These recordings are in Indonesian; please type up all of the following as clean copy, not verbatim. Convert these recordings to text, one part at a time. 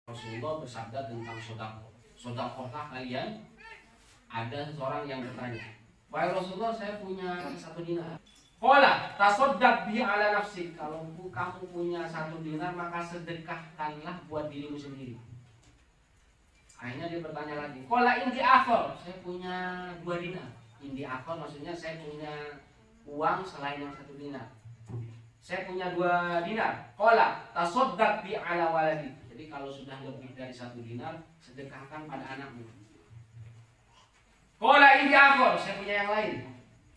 Rasulullah bersabda tentang sodakoh. Sodakohlah kalian. Ada seorang yang bertanya, wahai Rasulullah, saya punya 1 dinar. Qala tasaddaq bi ala nafsi. Kalau kamu punya 1 dinar, maka sedekahkanlah buat dirimu sendiri. Akhirnya dia bertanya lagi, qala indi akhar. Saya punya 2 dinar. Indi akhar maksudnya saya punya uang selain yang 1 dinar. Saya punya 2 dinar. Qala tasaddaq bi ala waladi. Jadi kalau sudah lebih dari 1 dinar, sedekahkan pada anakmu. Qala indi akhar. Saya punya yang lain.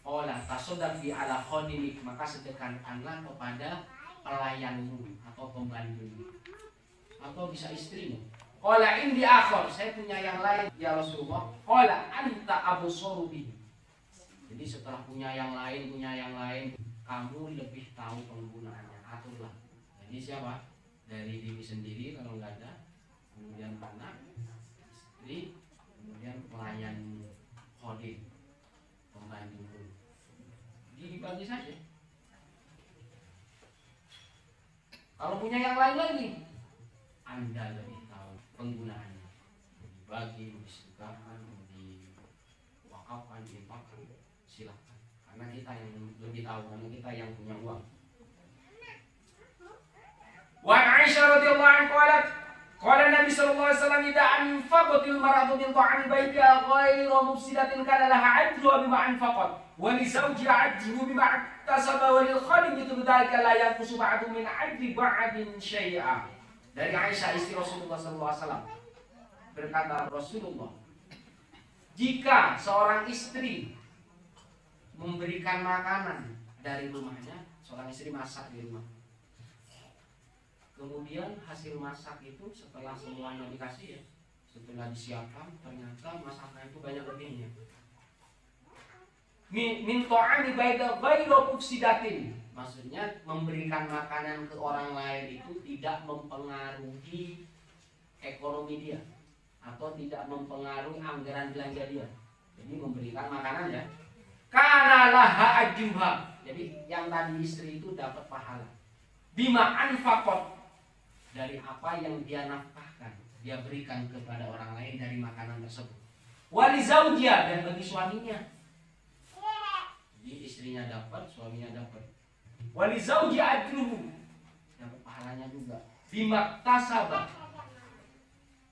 Qala tasaddaq bi ala khadimik. Maka sedekahkanlah kepada pelayanmu atau pembantumu. Atau bisa istrimu. Qala indi akhar. Saya punya yang lain ya Rasulullah. Qala anta absaru bihi. Jadi setelah punya yang lain, kamu lebih tahu penggunaannya. Aturlah. Jadi siapa? Dari diri sendiri kalau nggak ada, kemudian anak, istri, kemudian pelayan, khadim, pembantu. Dibagi saja. Kalau punya yang lain lagi, Anda lebih tahu penggunaannya. Dibagi, disedekahkan, diwakafkan, diinfakkan, silakan. Karena kita yang lebih tahu, karena kita yang punya uang. Wa Aisyah radhiyallahu anha qalat qala Nabi sallallahu alaihi wasallam idza anfaqatil mar'atu min ta'ami baitiha ghayra mufsidatin kana laha ajru bima anfaqat wa li zawjiha ajru bima iktasaba wa lil khadim mithlu dhalika la yanqusu ba'du min ajri ba'din syai'a. Dari Aisyah istri Rasulullah sallallahu alaihi wasallam berkata Rasulullah, jika seorang istri memberikan makanan dari rumahnya, seorang istri masak di rumah, kemudian hasil masak itu setelah semuanya dikasih ya, setelah disiapkan, ternyata masakan itu banyak lebihnya. Min ta'ami ghairu mufsidatin. Maksudnya memberikan makanan ke orang lain itu tidak mempengaruhi ekonomi dia atau tidak mempengaruhi anggaran belanja dia. Jadi memberikan makanan ya. Kana laha ajruha. Jadi yang tadi istri itu dapat pahala. Bima anfaqat, dari apa yang dia nafkahkan, dia berikan kepada orang lain dari makanan tersebut. Wali zaujia, dan bagi suaminya. Jadi istrinya dapat, suaminya dapat. Wali zaujia ajruhu, dapat pahalanya juga. Bima tasabah.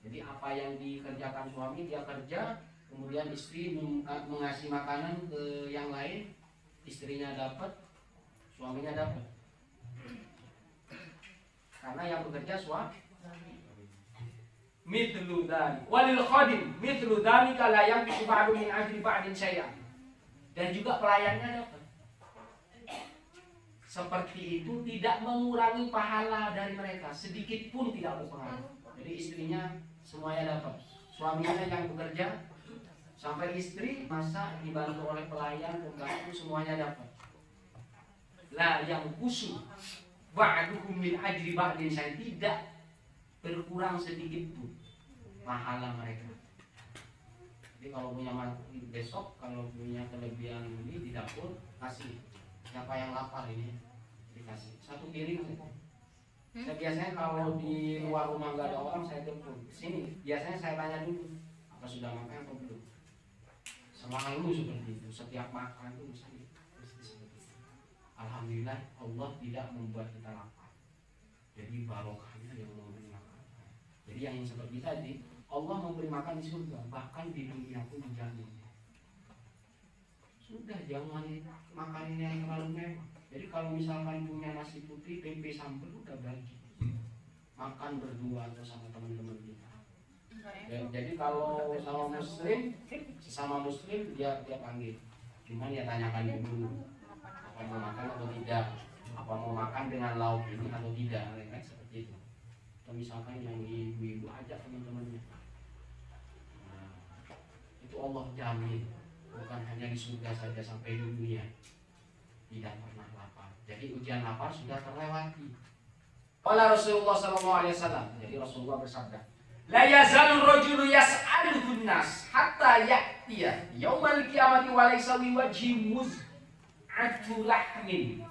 Jadi apa yang dikerjakan suami dia kerja, kemudian istri mengasih makanan ke yang lain, istrinya dapat, suaminya dapat. Karena yang bekerja suami. Mithlu dzalik walil khadim mithlu dzalika la yanqusu ba'du min ajri ba'din syai'an. Dan juga pelayannya dapat. Seperti itu tidak mengurangi pahala dari mereka, sedikit pun tidak berpengaruh. Jadi istrinya semuanya dapat, suaminya yang bekerja sampai istri masak dibantu oleh pelayan, pembantu, semuanya dapat. La yang kusu ba'duhum min ajri ba'din syai'an, tidak berkurang sedikit pun pahala mereka. Jadi kalau punya besok, kalau punya kelebihan ini di dapur, kasih. Siapa yang lapar ini dikasih 1 piring saja. Saya biasanya kalau di luar rumah nggak ada orang, saya telepon sini. Biasanya saya tanya dulu, apa sudah makan atau belum. Selalu seperti itu. Setiap makan itu mesti seperti itu. Alhamdulillah Allah tidak membuat kita lapar. Jadi barokahnya yang memberi makan. Jadi yang seperti tadi, Allah memberi makan di surga, bahkan di dunia pun dijamin. Sudah, jangan makan yang terlalu mewah. Jadi kalau misalkan punya nasi putih, tempe sambal, udah bagi. Makan berdua atau sama teman-teman kita. Jadi kalau sama muslim, sesama muslim dia panggil. Cuman ya tanyakan dulu, apa mau makan atau tidak, apa mau makan dengan lauk ini atau tidak, kan seperti itu. Atau misalkan yang ibu-ibu ajak teman-temannya. Nah, itu Allah jamin. Bukan hanya di surga saja, sampai di dunia tidak pernah lapar. Jadi ujian lapar sudah terlewati. Qala Rasulullah sallallahu alaihi wasallam. Jadi Rasulullah bersabda, la yazalur rajulu yas'aluhun nas hatta ya'tiya yaumal qiyamati wa laysa bi wajhi muz'atu lahmin.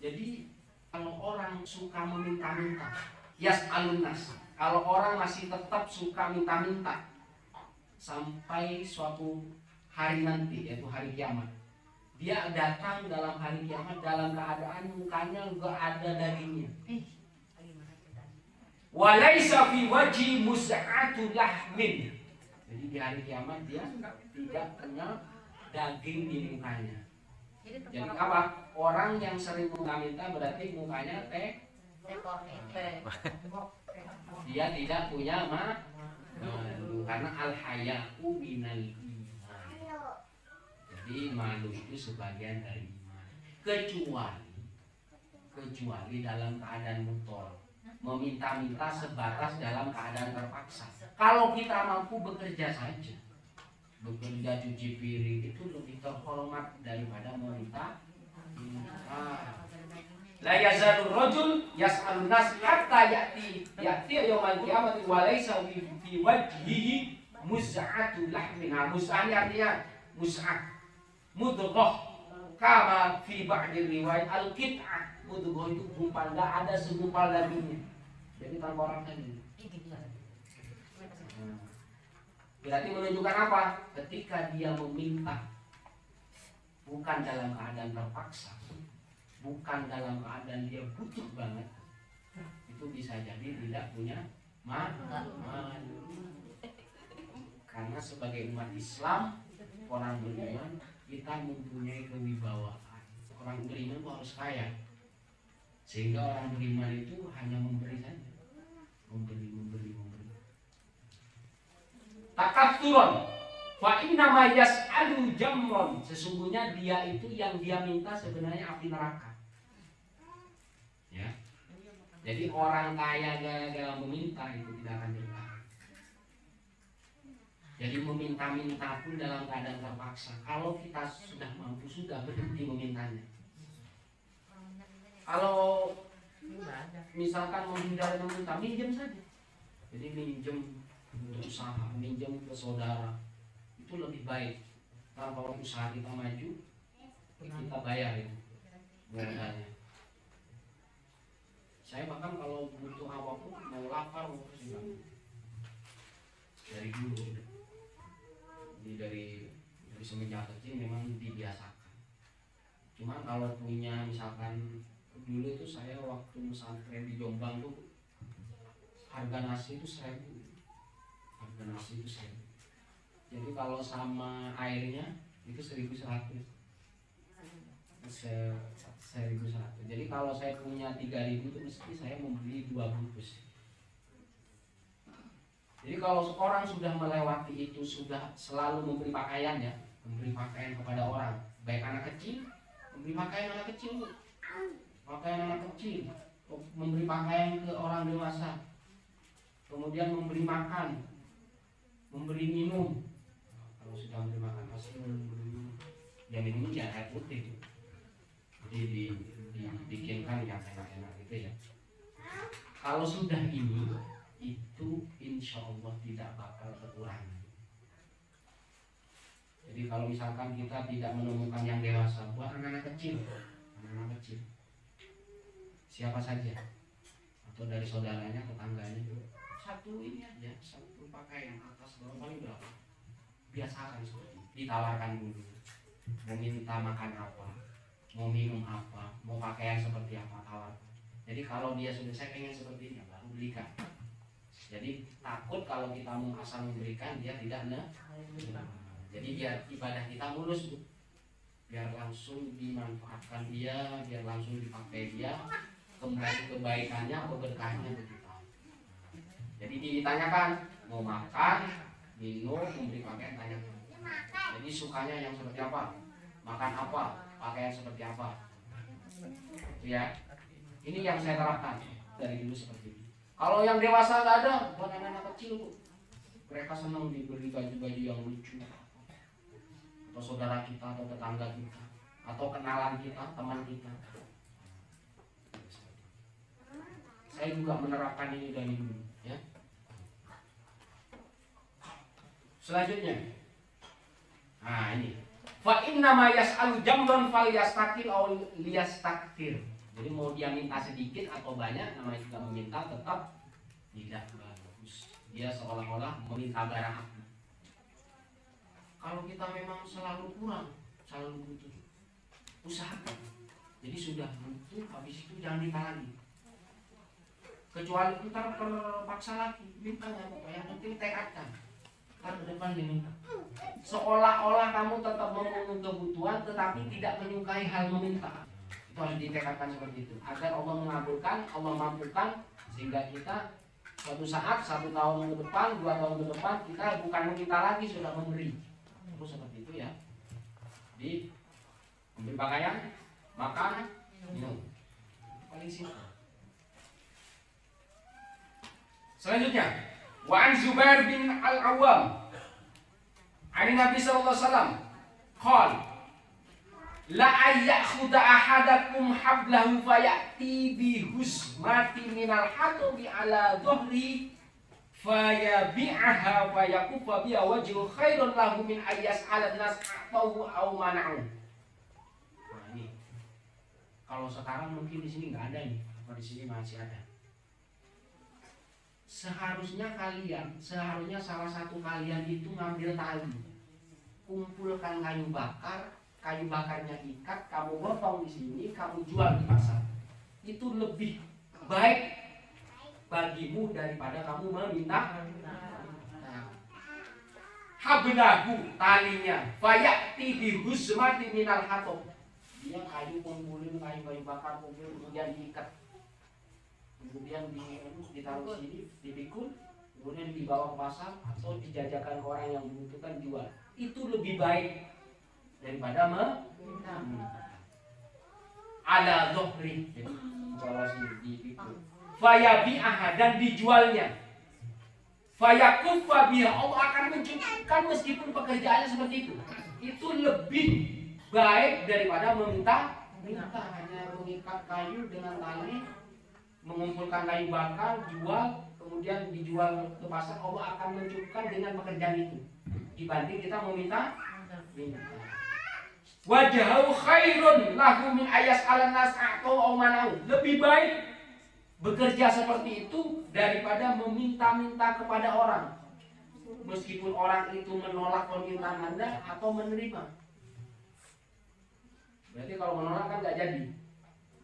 Jadi kalau orang suka meminta-minta, yas'alun nas, Kalau orang masih tetap suka minta-minta sampai suatu hari nanti, yaitu hari kiamat, dia datang dalam hari kiamat dalam keadaan mukanya enggak ada dagingnya. Walaisa fi wajhi mus'atu lahmin. Jadi di hari kiamat dia tidak punya daging di mukanya. Jadi apa? Orang yang sering minta berarti mukanya dia tidak punya malu, karena al-haya'u minal iman. Jadi malu itu sebagian dari iman. Kecuali dalam keadaan mutol, meminta-minta sebatas dalam keadaan terpaksa. Kalau kita mampu bekerja saja, bekerja cuci piring itu lebih terhormat daripada meminta. La yazalur rajul yas'alun nas hatta ya'ti yaumal qiyamati wa laysa fi wajhihi mus'atu lahmin. Mus'ah artinya mus'ah mudghah, kama fi ba'di riwayat al-qit'ah. Mudghah itu gumpal, enggak ada segumpal dagingnya. Jadi tanpa orang tadi. Berarti menunjukkan apa? Ketika dia meminta bukan dalam keadaan terpaksa, bukan dalam keadaan dia butuh banget, itu bisa jadi tidak punya malu. Karena sebagai umat Islam, orang beriman, kita mempunyai kewibawaan. Orang beriman itu harus kaya, sehingga orang beriman itu hanya memberi saja, memberi. Takatsuron, fa inna ma yas'alu jamron. Sesungguhnya dia itu yang dia minta sebenarnya api neraka. Ya. Jadi orang kaya gara-gara meminta itu tidak akan bertahan. Jadi meminta-minta pun dalam keadaan terpaksa. Kalau kita sudah mampu, sudah berhenti memintanya. Kalau misalkan menghindari meminta, minjem saja. Jadi minjem untuk usaha, minjem ke saudara, itu lebih baik. Karena kalau usaha kita maju, kita bayar itu modalnya. Saya bahkan kalau butuh apapun, mau lapar mau kesini, dari dulu. Jadi dari semenjak kecil memang dibiasakan. Cuma kalau punya misalkan dulu itu saya waktu pesantren di Jombang tuh harga nasi itu 1.000. Jadi kalau sama airnya itu 1.100. Jadi kalau saya punya 3.000 itu mesti saya membeli 2 bungkus. Jadi kalau seorang sudah melewati itu, sudah selalu memberi pakaian ya, memberi pakaian kepada orang, baik anak kecil, memberi pakaian anak kecil, memberi pakaian ke orang dewasa, kemudian memberi makan, memberi minum. Kalau sudah memberi makan pasti memberi minum. Ya minumnya jangan air putih. Jadi dibikinkan yang enak-enak gitu ya. Kalau sudah ini, itu insya Allah tidak bakal kekurangan. Jadi kalau misalkan kita tidak menemukan yang dewasa, buat anak-anak kecil, siapa saja, atau dari saudaranya, tetangganya, satu ini aja, satu pakaian atas bawah paling berapa? Biasakan seperti ditawarkan dulu, mau minta makan apa, mau minum apa, mau pakaian seperti apa, tawarkan. Jadi kalau dia sudah, saya pengen seperti ini, baru belikan. Jadi takut kalau kita mau asal memberikan dia tidak jadi biar ibadah kita mulus, Bu. Biar langsung dimanfaatkan dia, biar langsung dipakai dia, kembali kebaikannya, keberkahannya ke kita. Jadi ditanyakan mau makan, minum, memberi pakaian, tanyakan. Jadi sukanya yang seperti apa, makan apa, pakaian seperti apa. Ya, ini yang saya terapkan dari dulu seperti ini. Kalau yang dewasa nggak ada, buat anak-anak kecil, Bu. Mereka senang diberi baju-baju yang lucu, atau saudara kita, atau tetangga kita, atau kenalan kita, teman kita. Saya juga menerapkan ini dari dulu, ya. Selanjutnya, nah ini, fa inna ma yas'alu jamron fal yastakil aw liyastaktir. Jadi mau dia minta sedikit atau banyak, namanya juga meminta, tetap tidak banyak. Dia seolah-olah meminta barang. Kalau kita memang selalu kurang, selalu butuh, usahakan. Jadi sudah butuh, habis itu jangan minta lagi. Kecuali ntar terpaksa lagi, minta nggak apa-apa, yang penting tekadkan. Ntar ke depan diminta. Seolah-olah kamu tetap memenuhi kebutuhan, tetapi tidak menyukai hal meminta. Itu harus ditekadkan seperti itu, agar Allah mengabulkan, Allah mampukan, sehingga kita suatu saat, 1 tahun ke depan, 2 tahun ke depan, kita bukan meminta lagi, sudah memberi. Terus seperti itu ya. Di ambil pakaian, makan, minum. Paling simpel. Selanjutnya, wa an Zubair bin Al-Awwam ani Nabi sallallahu alaihi wasallam qala la ayyakhudha ahadakum hablahu fayati bi husmati minal hatubi ala dhuhri fayabi'aha fayakufa biha wajhu khairun lahu min ayyas'ala nas atahu aw mana'u. Nah ini kalau sekarang mungkin di sini nggak ada nih, kalau di sini masih ada. Seharusnya salah satu kalian itu ngambil tali, kumpulkan kayu bakarnya ikat, kamu potong di sini, kamu jual di pasar. Itu lebih baik bagimu daripada kamu meminta. Hablahu talinya, fayati bihusmati minal hatab. Dia kumpulin kayu bakar, kemudian diikat. Kemudian ditaruh sini, dipikul, kemudian dibawa ke pasar atau dijajakan orang yang membutuhkan, jual. Itu lebih baik daripada meminta. Ala dhuhri, jadi bawa sini dipikul. Fayabi'aha, dan dijualnya. Fayakufa biha, Allah akan mencukupkan meskipun pekerjaannya seperti itu. Itu lebih baik daripada meminta. Hanya mengikat kayu dengan tali, mengumpulkan kayu bakar, jual, kemudian dijual ke pasar, Allah akan mencukupkan dengan pekerjaan itu dibanding kita meminta. Wajahu khairun lahu min ayyas'alan nas atau manau. Lebih baik bekerja seperti itu daripada meminta-minta kepada orang, meskipun orang itu menolak permintaan Anda atau menerima. Berarti kalau menolak kan nggak jadi,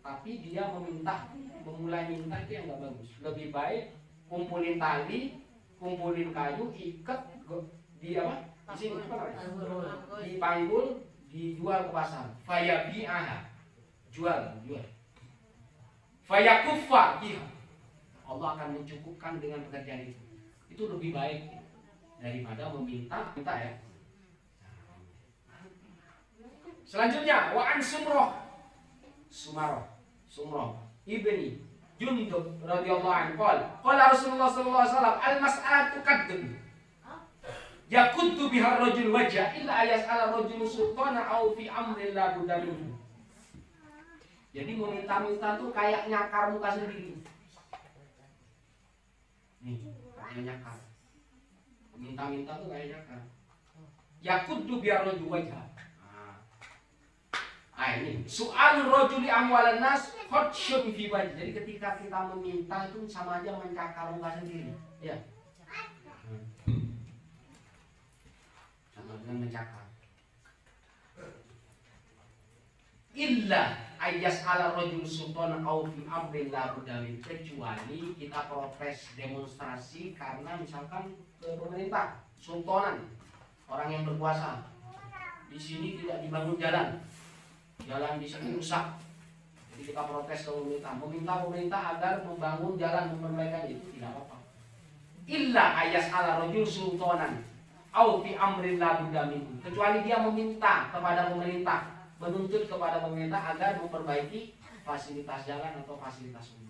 tapi dia meminta, memulai minta, itu yang nggak bagus. Lebih baik kumpulin tali, kumpulin kayu, ikat di apa? Di sini dipanggul, dijual ke pasar. Fayabi'aha, jual. Fayakuffa biha, Allah akan mencukupkan dengan pekerjaan itu. Itu lebih baik daripada meminta ya. Selanjutnya, wa an Sumroh ibni Jundub radhiyallahu anhu qala Rasulullah sallallahu alaihi wasallam al-mas'alatu kadhub yakuddu biha ar-rajul wajha illa yas'ala ar-rajul sultana aw fi amrin la budda minhu. Jadi meminta-minta tuh kayak nyakar muka sendiri. Nih, kayak nyakar. Minta-minta tuh kayak nyakar. Yakuddu biha ar-rajul wajha. Ini soal rojuli amwalan nas khotsyun fi wajh. Jadi ketika kita meminta itu sama aja mencakar muka sendiri, ya. Sama dengan mencakar. Illa ayas ala rojul sultan au fi amrin la budawin, kecuali kita protes demonstrasi karena misalkan ke pemerintah, sultanan, orang yang berkuasa. Di sini tidak dibangun jalan di sini rusak, jadi kita protes ke pemerintah, meminta pemerintah agar membangun jalan, memperbaikan itu, tidak apa-apa. Illa ayas ala rojul sultanan au fi amrin la budda minhu, kecuali dia meminta kepada pemerintah, menuntut kepada pemerintah agar memperbaiki fasilitas jalan atau fasilitas umum.